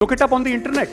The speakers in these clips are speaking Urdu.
Look it up on the internet.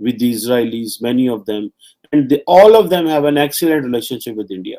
with the Israelis, many of them, and all of them have an excellent relationship with India,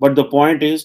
But the point is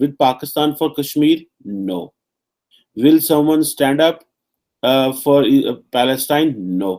with Pakistan for Kashmir? No. Will someone stand up for Palestine? No.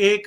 1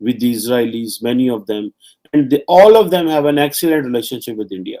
with the Israelis, many of them, and all of them have an excellent relationship with India,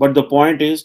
But the point is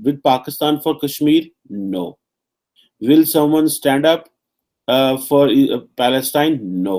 with Pakistan for Kashmir? No. Will someone stand up for Palestine? No.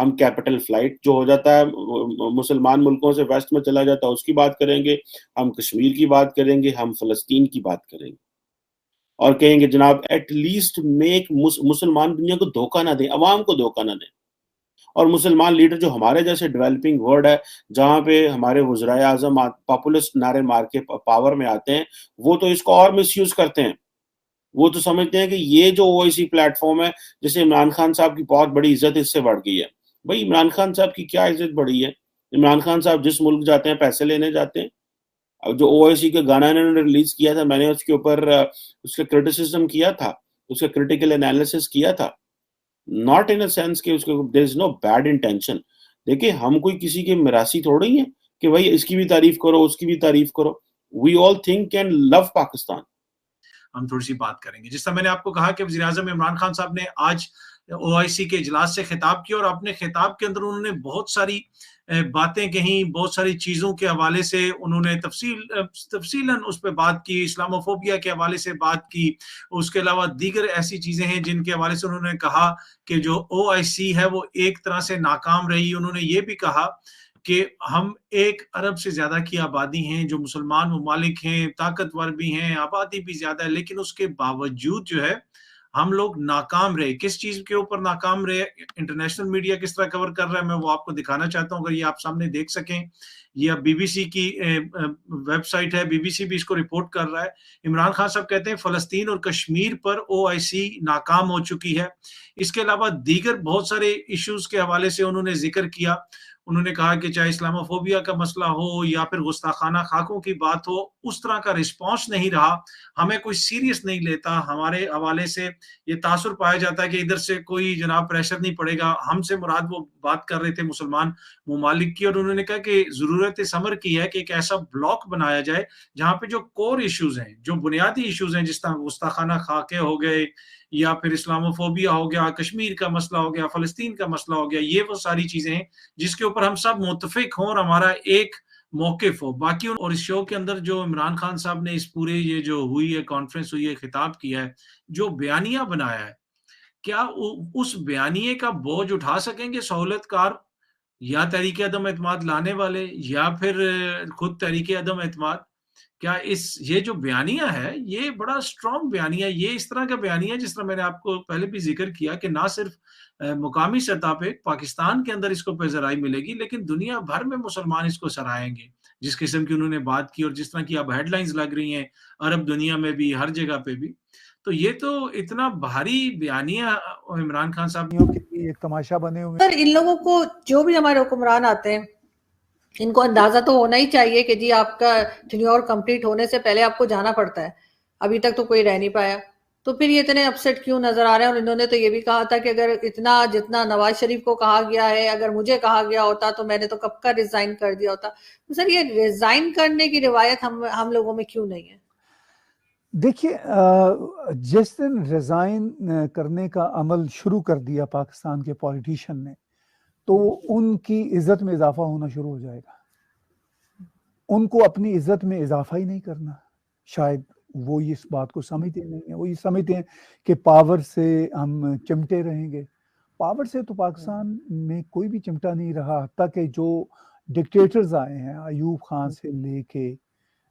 ہم کیپٹل فلائٹ جو ہو جاتا ہے مسلمان ملکوں سے ویسٹ میں چلا جاتا ہے اس کی بات کریں گے, ہم کشمیر کی بات کریں گے, ہم فلسطین کی بات کریں گے, اور کہیں گے جناب ایٹ لیسٹ میک مسلمان دنیا کو دھوکہ نہ دیں, عوام کو دھوکہ نہ دیں. اور مسلمان لیڈر جو ہمارے جیسے ڈیولپنگ ورلڈ ہے جہاں پہ ہمارے وزرائے اعظم پاپولسٹ نعرے مار کے پاور میں آتے ہیں, وہ تو اس کو اور مس یوز کرتے ہیں. وہ تو سمجھتے ہیں کہ یہ جو او آئی سی پلیٹ فارم ہے, جیسے عمران خان صاحب کی بہت بڑی عزت اس سے بڑھ گئی ہے. بھائی عمران خان صاحب کی کیا عزت بڑھی ہے؟ عمران خان صاحب جس ملک جاتے ہیں پیسے لینے جاتے ہیں. اب جو او آئی سی کا گانا انہوں نے ریلیز کیا تھا, میں نے اس کے اوپر اس کا کرٹیسزم کیا تھا, اس کا کرٹیکل انالیسس کیا تھا, ناٹ ان اے سینس کہ اس کو دیر از نو بیڈ انٹینشن. دیکھیں ہم کوئی کسی کے میراثی تھوڑی ہیں کہ بھائی اس کی بھی تعریف کرو اس کی بھی تعریف کرو. وی آل تھنک اینڈ لو پاکستان. ہم تھوڑی سی بات کریں گے. جس طرح میں نے آپ کو کہا کہ وزیر اعظم عمران خان صاحب نے آج او آئی سی کے اجلاس سے خطاب کیا, اور اپنے خطاب کے اندر انہوں نے بہت ساری باتیں کہیں, بہت ساری چیزوں کے حوالے سے انہوں نے تفصیلاً اس پہ بات کی, اسلاموفوبیا کے حوالے سے بات کی. اس کے علاوہ دیگر ایسی چیزیں ہیں جن کے حوالے سے انہوں نے کہا کہ جو او آئی سی ہے وہ ایک طرح سے ناکام رہی. انہوں نے یہ بھی کہا کہ ہم 1 ارب سے زیادہ کی آبادی ہیں, جو مسلمان ممالک ہیں, طاقتور بھی ہیں, آبادی بھی زیادہ ہے, لیکن اس کے باوجود جو ہے ہم لوگ ناکام رہے. کس چیز کے اوپر ناکام رہے, انٹرنیشنل میڈیا کس طرح کور کر رہا ہے, میں وہ آپ کو دکھانا چاہتا ہوں. اگر یہ آپ سامنے دیکھ سکیں, یہ بی بی سی کی ویب سائٹ ہے, بی بی سی بھی اس کو رپورٹ کر رہا ہے. عمران خان صاحب کہتے ہیں فلسطین اور کشمیر پر او آئی سی ناکام ہو چکی ہے. اس کے علاوہ دیگر بہت سارے ایشوز کے حوالے سے انہوں نے ذکر کیا. انہوں نے کہا کہ چاہے اسلاموفوبیا کا مسئلہ ہو یا پھر گستاخانہ خاکوں کی بات ہو, اس طرح کا رسپانس نہیں رہا, ہمیں کوئی سیریس نہیں لیتا. ہمارے حوالے سے یہ تاثر پایا جاتا ہے کہ ادھر سے کوئی جناب پریشر نہیں پڑے گا. ہم سے مراد وہ بات کر رہے تھے مسلمان ممالک کی, اور انہوں نے کہا کہ ضرورت سمر کی ہے کہ ایک ایسا بلاک بنایا جائے جہاں پہ جو کور ایشوز ہیں, جو بنیادی ایشوز ہیں, جس طرح گستاخانہ خاکے ہو گئے یا پھر اسلاموفوبیا ہو گیا, کشمیر کا مسئلہ ہو گیا, فلسطین کا مسئلہ ہو گیا, یہ وہ ساری چیزیں ہیں جس کے اوپر ہم سب متفق ہوں اور ہمارا ایک موقف ہو. باقی اور اس شو کے اندر جو عمران خان صاحب نے اس پورے یہ جو ہوئی ہے کانفرنس ہوئی ہے, خطاب کیا ہے, جو بیانیہ بنایا ہے, کیا اس بیانیے کا بوجھ اٹھا سکیں گے سہولت کار یا تحریک عدم اعتماد لانے والے یا پھر خود تحریک عدم اعتماد؟ کیا یہ جو بیانیہ ہے یہ بڑا اسٹرانگ بیانیہ ہے, یہ اس طرح کا بیانیہ ہے جس طرح میں نے آپ کو پہلے بھی ذکر کیا کہ نہ صرف مقامی سطح پہ پاکستان کے اندر اس کو پذیرائی ملے گی, لیکن دنیا بھر میں مسلمان اس کو سراہیں گے. جس قسم کی انہوں نے بات کی اور جس طرح کی اب ہیڈ لائنز لگ رہی ہیں عرب دنیا میں بھی, ہر جگہ پہ بھی, تو یہ تو اتنا بھاری بیانیہ عمران خان صاحب کی ایک تماشا بنے ہوئے. سر ان لوگوں کو جو بھی ہمارے حکمران آتے ہیں ان کو اندازہ تو ہونا ہی چاہیے کہ جی آپ کا ٹینیور کمپلیٹ ہونے سے پہلے آپ کو جانا پڑتا ہے, ابھی تک تو کوئی رہ نہیں پایا, تو پھر یہ اتنے اپسیٹ کیوں نظر آ رہے ہیں. اور انہوں نے تو یہ بھی کہا تھا کہ اگر اتنا جتنا نواز شریف کو کہا گیا ہے, اگر مجھے کہا گیا ہوتا تو میں نے تو کب کا ریزائن کر دیا ہوتا. سر یہ ریزائن کرنے کی روایت ہم لوگوں میں کیوں نہیں ہے؟ دیکھیے جس دن ریزائن کرنے کا عمل شروع کر دیا پاکستان کے پولیٹیشین نے, تو ان کی عزت میں اضافہ ہونا شروع ہو جائے گا. ان کو اپنی عزت میں اضافہ ہی نہیں کرنا. شاید وہ اس بات کو سمجھتے نہیں ہیں, وہ یہ سمجھتے ہیں کہ پاور سے ہم چمٹے رہیں گے. پاور سے تو پاکستان میں کوئی بھی چمٹا نہیں رہا, حتیٰ کہ جو ڈکٹیٹرز آئے ہیں, ایوب خان سے لے کے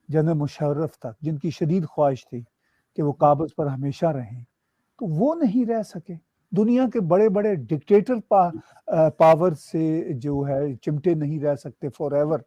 جنرل مشرف تک, جن کی شدید خواہش تھی کہ وہ قابض پر ہمیشہ رہیں, تو وہ نہیں رہ سکے. دنیا کے بڑے بڑے ڈکٹیٹر پاور سے جو ہے چمٹے نہیں رہ سکتے فور ایور.